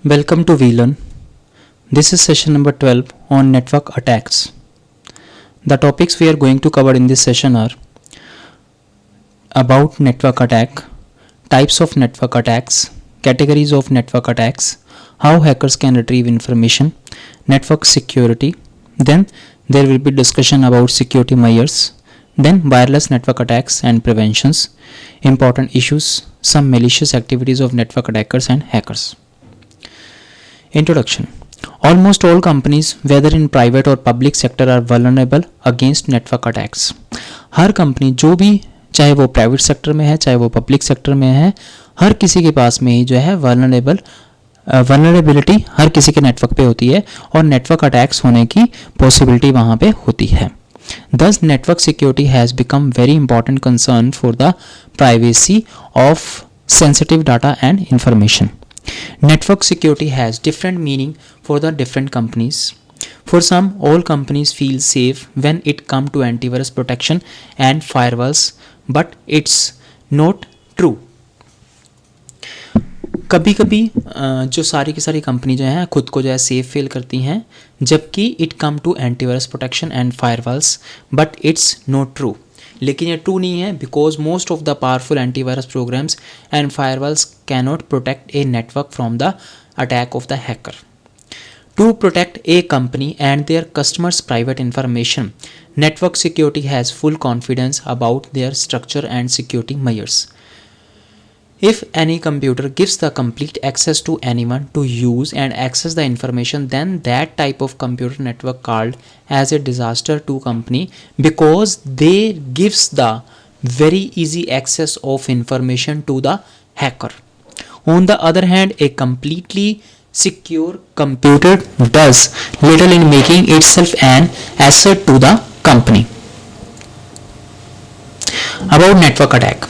Welcome to VLearn. This is session number 12 on network attacks. The topics we are going to cover in this session are about network attack, types of network attacks, categories of network attacks, how hackers can retrieve information, network security, then there will be discussion about security measures, then wireless network attacks and preventions, important issues, some malicious activities of network attackers and hackers. Introduction. Almost all companies, whether in private or public sector, are vulnerable against network attacks. Her company जो भी, चाहे वो private sector में है चाहे वो public sector में है, हर किसी के पास में ही जो है वल्नरेबिलिटी हर किसी के नेटवर्क पे होती है और नेटवर्क अटैक्स होने की पॉसिबिलिटी वहाँ पे होती है. Thus, network security has become very important concern for the privacy of sensitive data and information. Network security has different meaning for the different companies. For some, all companies feel safe when it comes to antivirus protection and firewalls, but it's not true. कभी कभी जो सारी की सारी company जो है खुद को जो है सेफ फील करती हैं, जबकि it come to antivirus protection and firewalls, but it's not true. लेकिन ये ट्रू नहीं है, because most of the powerful antivirus programs and firewalls cannot protect a network from the attack of the hacker. To protect a company and their customers private information, network security has full confidence about their structure and security measures. If any computer gives the complete access to anyone to use and access the information, then that type of computer network called as a disaster to company, because they gives the very easy access of information to the hacker. On the other hand, a completely secure computer does little in making itself an asset to the company. About network attack.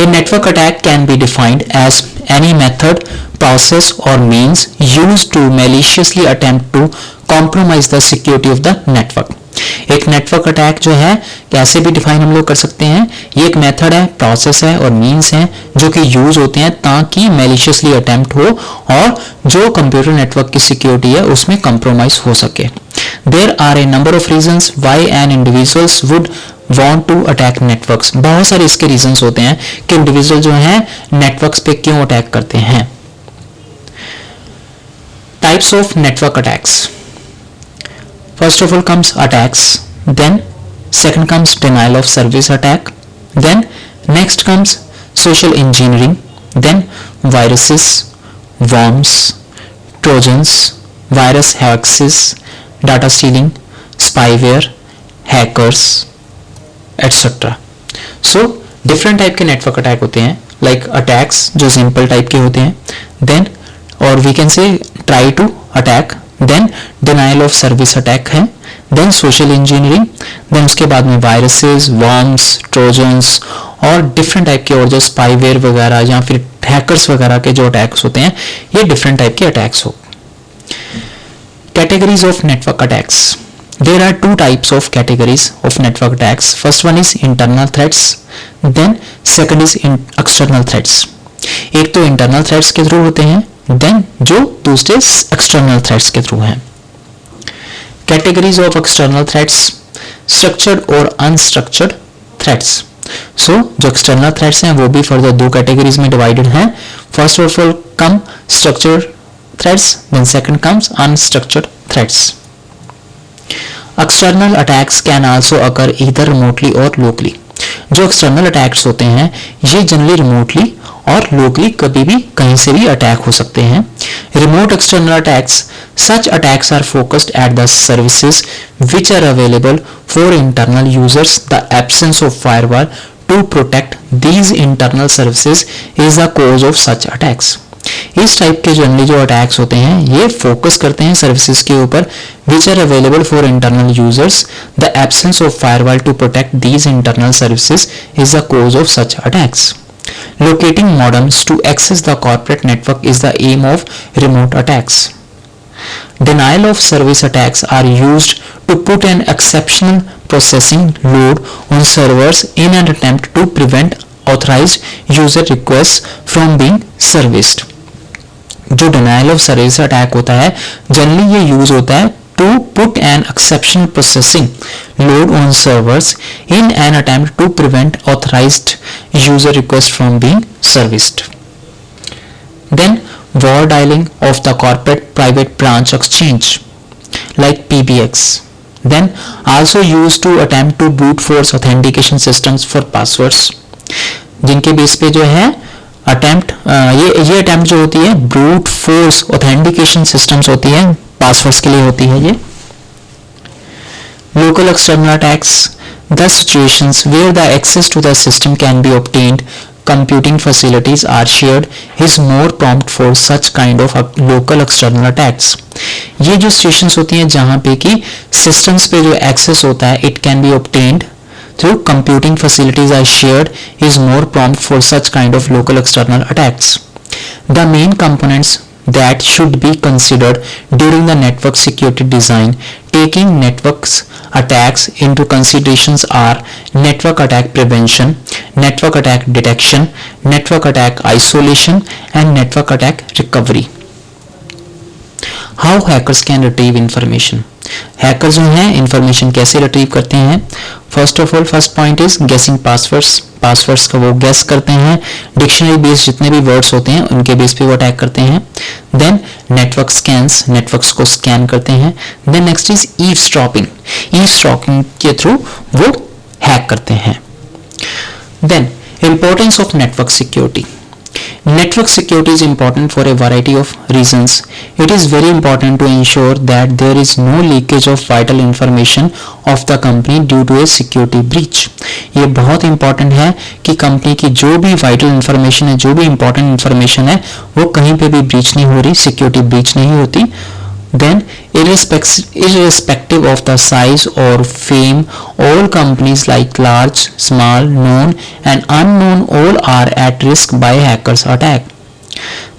A network attack can be defined as any method, process or means used to maliciously attempt to compromise the security of the network. एक network attack जो है कैसे भी define हम लोग कर सकते हैं, ये एक मेथड है, प्रोसेस है और मीन्स है जो कि यूज होते हैं ताकि मैलिशियसली अटेम्प्ट हो और जो कंप्यूटर नेटवर्क की सिक्योरिटी है उसमें कंप्रोमाइज हो सके. There are a number of reasons why an individuals would want to attack networks. बहुत सारे इसके रीजंस होते हैं कि इंडिविजुअल जो है नेटवर्क्स पे क्यों अटैक करते हैं. Types of network attacks. First of all comes attacks, then second comes denial of service attack, then next comes social engineering, then viruses, worms, trojans, virus hoaxes, data stealing, spyware, hackers etcetera. So different type के network attack होते हैं, like attacks जो simple type के होते हैं, then और we can say try to attack, then denial of service attack है, then social engineering, then उसके बाद में वायरसेस, वर्म्स, ट्रोजन्स और डिफरेंट टाइप के और जो स्पाईवेयर वगैरह या फिर हैकर्स वगैरह के जो अटैक्स होते हैं, ये डिफरेंट टाइप के अटैक्स हो. Categories of network attacks. There are two types of categories of network attacks. First one is internal threats, then second is external threats. एक तो internal threats के थ्रू होते हैं, then जो दूसरे external threats के थ्रू हैं. Categories of external threats: structured और unstructured threats. So जो external threats हैं वो भी further दो categories में divided हैं. First of all come structured threats, then second comes unstructured threats. External attacks can also occur either remotely or locally. जो external attacks होते हैं ये जनरली remotely और locally कभी भी कहीं से भी अटैक हो सकते हैं. Remote external attacks, such attacks are focused at the services which are available for internal users. The absence of firewall to protect these internal services is the cause of such attacks. इस type के generally जो attacks होते हैं ये focus करते हैं services के ऊपर which are available for internal users. The absence of firewall to protect these internal services is the cause of such attacks. Locating modems to access the corporate network is the aim of remote attacks. Denial of service attacks are used to put an exceptional processing load on servers in an attempt to prevent authorized user requests from being serviced. जो denial of service attack होता है generally ये use होता है to put an exceptional processing load on servers in an attempt to prevent authorized user requests from being serviced. Then war dialing of the corporate private branch exchange like PBX. Then also used to attempt to brute force authentication systems for passwords, जिनके base पे जो है attempt ये attempt जो होती है brute force authentication systems होती है, पासवर्ड्स के लिए होती है ये. Local external attacks, the situations where the access to the system can be obtained, computing facilities are shared is more prompt for such kind of local external attacks. ये जो situations होती हैं जहाँ पे कि सिस्टम्स पे जो एक्सेस होता है it can be obtained through computing facilities are shared is more prompt for such kind of local external attacks. The main components that should be considered during the network security design taking networks attacks into considerations are network attack prevention, network attack detection, network attack isolation and network attack recovery. How hackers can retrieve information? Hacker जो हैं information कैसे retrieve करते हैं? First of all first point is गेसिंग passwords का वो guess करते हैं, डिक्शनरी बेस्ड जितने भी वर्ड्स होते हैं उनके बेस पे वो अटैक करते हैं. देन नेटवर्क स्कैन्स, नेटवर्क्स को स्कैन करते हैं. देन नेक्स्ट इज ईवस्ट्रॉपिंग के थ्रू वो हैक करते हैं. Then importance of network security. Network security is important for a variety of reasons. It is very important to ensure that there is no leakage of vital information of the company due to a security breach. ये बहुत important है कि company की जो भी vital information है, जो भी important information है, वो कहीं पे भी breach नहीं हो रही, security breach नहीं होती. Then irrespective of the size or fame, all companies like large, small, known and unknown all are at risk by hackers attack.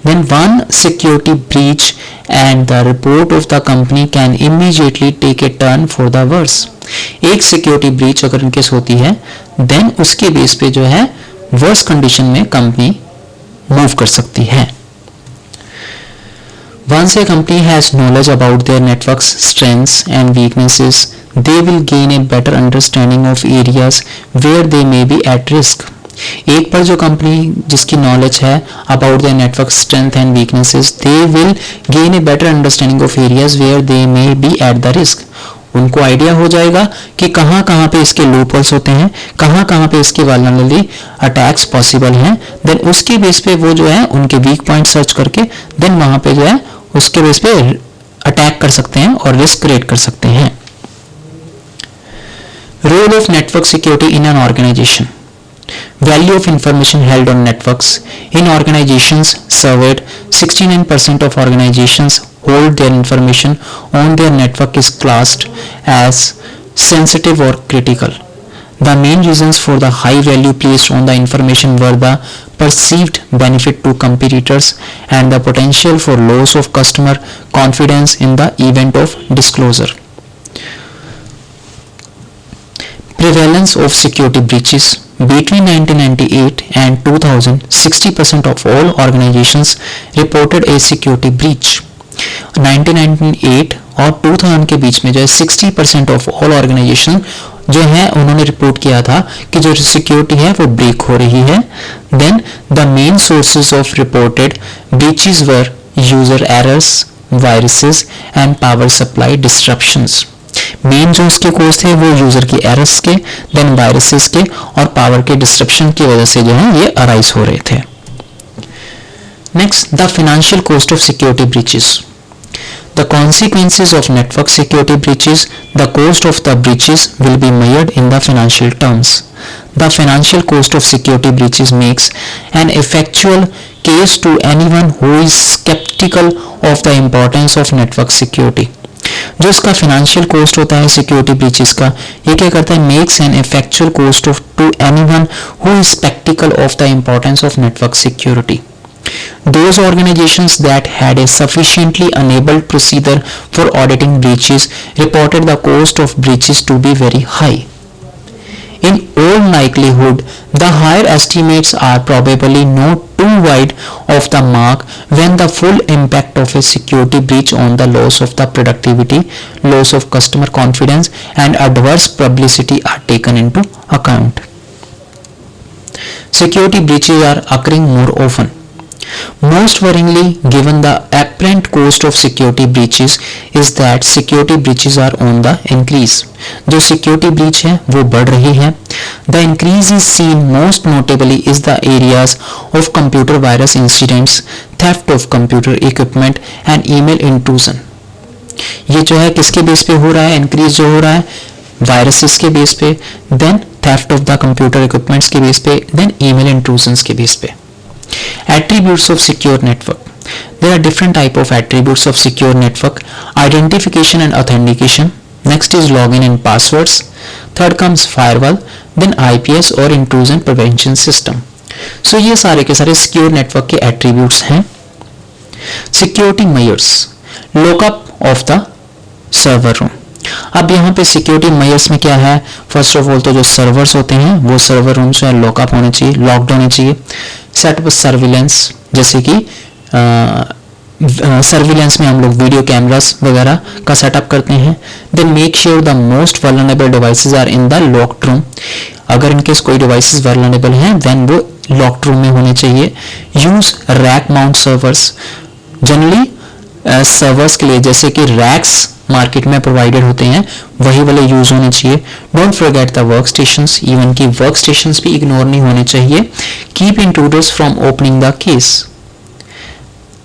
Then one security breach and the report of the company can immediately take a turn for the worse. एक security breach अगर in case होती है then उसके base पे जो है worse condition में company move कर सकती है. Once a company has knowledge about their network's strengths and weaknesses, they will gain a better understanding of areas where they may be at risk. एक पर जो कंपनी जिसकी नॉलेज है about their network strength and weaknesses, they will gain a better understanding of areas where they may be at the risk. उनको idea हो जाएगा कि कहाँ कहाँ पे इसके लूपहोल्स होते हैं, कहाँ कहाँ पे इसके वल्नरेबिलिटी अटैक्स पॉसिबल हैं. देन उसके बेस पे वो जो है उनके वीक पॉइंट सर्च करके देन वहाँ पे जो है उसके बेस पे अटैक कर सकते हैं और रिस्क क्रिएट कर सकते हैं. Role of network security in an organisation. Value of information held on networks. In organizations surveyed, 69% of organizations hold their information on their network is classed as sensitive or critical. The main reasons for the high value placed on the information were the perceived benefit to competitors and the potential for loss of customer confidence in the event of disclosure. Prevalence of security breaches. Between 1998 and 2000, 60% of all organizations reported a security breach. 1998 और 2000 के बीच में जो है 60% of all organisation जो है उन्होंने report किया था कि जो सिक्योरिटी है वो ब्रेक हो रही है. Then the main sources of reported breaches were user errors, viruses and power supply disruptions. Main जो इसके कोज थे वो यूजर की एरर्स के, देन वायरसेस के और पावर के डिस्ट्रप्शन की वजह से जो है ये अराइज हो रहे थे. Next, the financial cost of security breaches. The consequences of network security breaches, the cost of the breaches will be measured in the financial terms. The financial cost of security breaches makes an effectual case to anyone who is skeptical of the importance of network security. जो इसका financial cost होता है security breaches का, ये क्या करता है, makes an effectual cost of to anyone who is skeptical of the importance of network security. Those organizations that had a sufficiently enabled procedure for auditing breaches reported the cost of breaches to be very high. In all likelihood, the higher estimates are probably not too wide of of the mark when the full impact of a security breach on the loss of the productivity, loss of customer confidence and adverse publicity are taken into account. Security breaches are occurring more often. Most worryingly, given the apparent cost of security breaches, is that security breaches are on the increase. जो security breach है वो बढ़ रही है. The increase is seen most notably is the areas of computer virus incidents, theft of computer equipment and email intrusion. ये जो है किसके बेस पे हो रहा है? इंक्रीज जो हो रहा है वायरसेस के बेस पे, then theft of the computer equipments के बेस पे, देन ईमेल इंट्रूजन्स के बेस पे. Attributes of secure network. There are different type of attributes of secure network: identification and authentication. Next is login and passwords. Third comes firewall, then IPS or intrusion prevention system. So ये सारे के सारे secure network के attributes हैं. Security measures. Lockup of the server room. अब यहाँ पे security measures में क्या है? फर्स्ट ऑफ ऑल तो जो सर्वर्स होते हैं वो सर्वर रूम जो है लॉकअप होने चाहिए, लॉक्ड होने चाहिए. सेटअप सर्विलेंस, जैसे कि सर्विलेंस में हम लोग वीडियो कैमरास वगैरह का सेटअप करते हैं. Then make sure the most vulnerable devices are in the locked room. अगर इनकेस कोई डिवाइसेस वल्नरेबल हैं देन वो लॉक्ड रूम में होने चाहिए. Use rack mount servers. Generally servers के लिए जैसे कि रैक्स मार्केट में प्रोवाइडेड होते हैं वही वाले यूज होने चाहिए. Don't forget the work stations. Even की वर्क स्टेशंस भी इग्नोर नहीं होने चाहिए. Keep intruders from opening the case.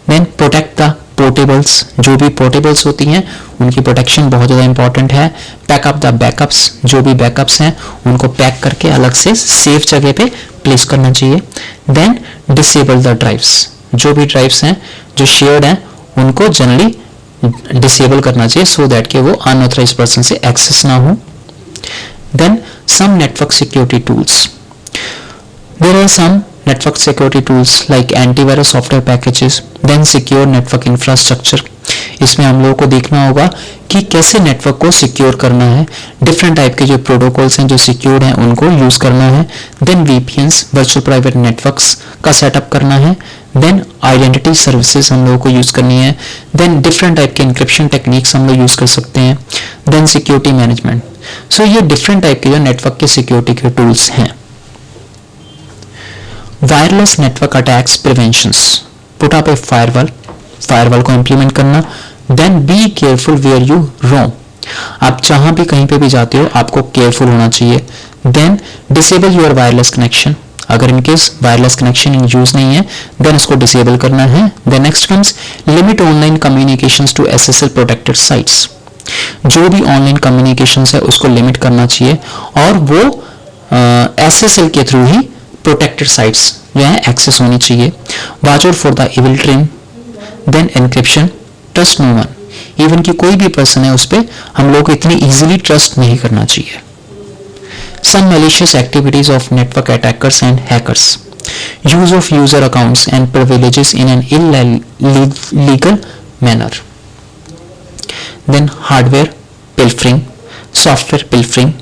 Then protect the portables. जो भी पोर्टेबल्स होती हैं उनकी प्रोटेक्शन बहुत ज़्यादा इंपॉर्टेंट है. Pack up the backups. जो भी बैकअप्स हैं उनको पैक करके अलग से सेफ जगह पे प्लेस करना चाहिए. Then disable the drives. जो भी ड्राइव्स हैं जो शेयर्ड हैं उनको जनरली डिसेबल करना चाहिए सो दैट कि वो अनऑथराइज्ड पर्सन से एक्सेस ना हो. Then some network security tools. There are some network security tools like antivirus software packages, then secure network infrastructure. इसमें हम लोगों को देखना होगा कि कैसे नेटवर्क को सिक्योर करना है. डिफरेंट टाइप के जो प्रोटोकॉल्स हैं जो सिक्योर्ड हैं उनको यूज करना है. Then VPNs virtual private networks का सेटअप करना है. देन आइडेंटिटी सर्विसेज हम लोगों को यूज करनी है. देन डिफरेंट टाइप के इंक्रिप्शन टेक्निक्स हम लोग यूज कर सकते हैं. Then security management. सो ये डिफरेंट टाइप के जो नेटवर्क के सिक्योरिटी के टूल्स हैं. Wireless network attacks preventions. Put up a firewall. Firewall को इंप्लीमेंट करना. Then be careful where you roam. आप जहां भी कहीं पे भी जाते हो आपको केयरफुल होना चाहिए. Then disable your wireless connection. अगर in case wireless connection in use नहीं है देन उसको डिसेबल करना है. Then next comes limit online communications to SSL protected sites. जो भी ऑनलाइन कम्युनिकेशंस है उसको लिमिट करना चाहिए और वो SSL के थ्रू ही प्रोटेक्टेड साइट्स जो है एक्सेस होनी चाहिए. Watch out for the evil twin. Then encryption. Trust no one. Even की कोई भी पर्सन है उस पर हम लोग को इतनी इजीली ट्रस्ट नहीं करना चाहिए. Some malicious activities of network attackers and hackers. Use of user accounts and privileges in an illegal manner. Then hardware pilfering, software pilfering.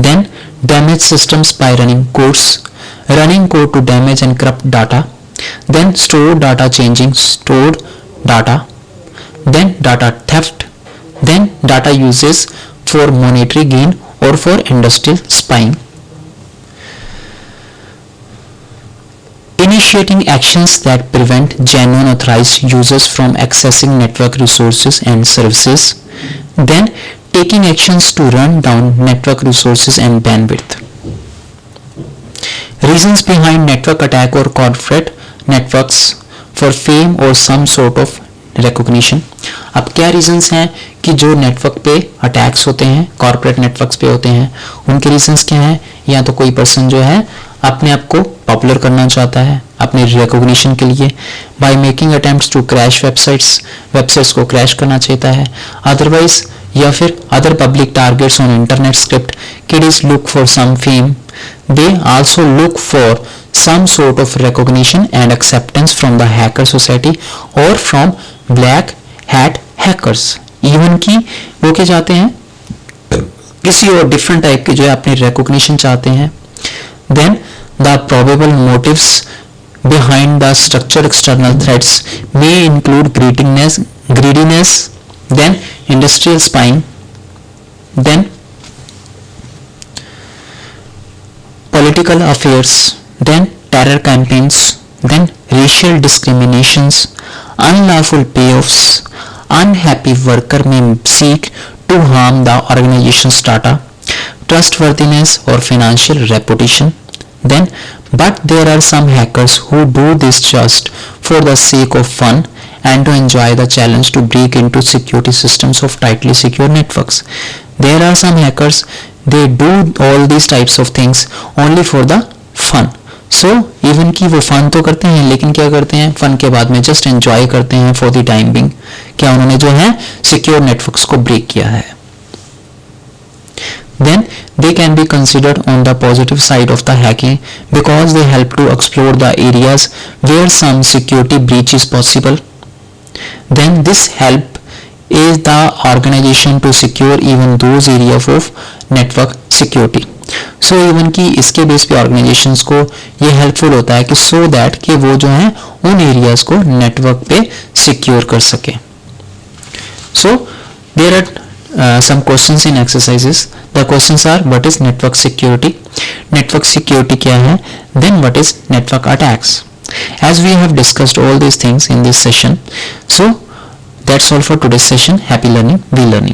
Then damage systems by running codes, running code to damage and corrupt data. Then store data changing stored data. Then data theft. Then data uses for monetary gain or for industrial spying. Initiating actions that prevent genuine authorized users from accessing network resources and services. Then taking actions to run down network resources and bandwidth. Reasons behind network attack or corporate networks for fame or some sort of recognition. अब क्या reasons हैं कि जो network पे attacks होते हैं corporate networks पे होते हैं उनके रीजंस क्या हैं? या तो कोई पर्सन जो है अपने आप को पॉपुलर करना चाहता है अपने रिकॉग्निशन के लिए. By making attempts to crash websites को क्रैश करना चाहता है. अदरवाइज या फिर other public targets on internet script. Kids look for some fame. They also look for some sort of recognition and acceptance from the hacker society or from black hat hackers. even की वो क्या चाहते हैं किसी और different type के जो है अपनी recognition चाहते हैं. then the probable motives behind the structured external threats may include greediness, then industrial spying, then political affairs, then terror campaigns, then racial discriminations, unlawful payoffs, unhappy worker may seek to harm the organization's data, trustworthiness or financial reputation. Then, but there are some hackers who do this just for the sake of fun and to enjoy the challenge to break into security systems of tightly secure networks. There are some hackers, they do all these types of things only for the fun. So even कि वो fun तो करते हैं, लेकिन क्या करते हैं, fun के बाद में जस्ट एंजॉय करते हैं फॉर द टाइम बिंग, क्या उन्होंने जो है सिक्योर नेटवर्क्स को ब्रेक किया है. Then they can be considered on the positive side of the hacking because they help to explore the areas where some security breach is possible. Then this help is the organization to secure even those areas of network security. So even कि इसके base पे organisations को ये helpful होता है कि so that कि वो जो है उन एरियाज को नेटवर्क पे सिक्योर कर सके. So there are some questions in exercises. The questions are, what is network security? Network security क्या है? Then what is network attacks? As we have discussed all these things in this session, so that's all for today's session. Happy learning, be learning.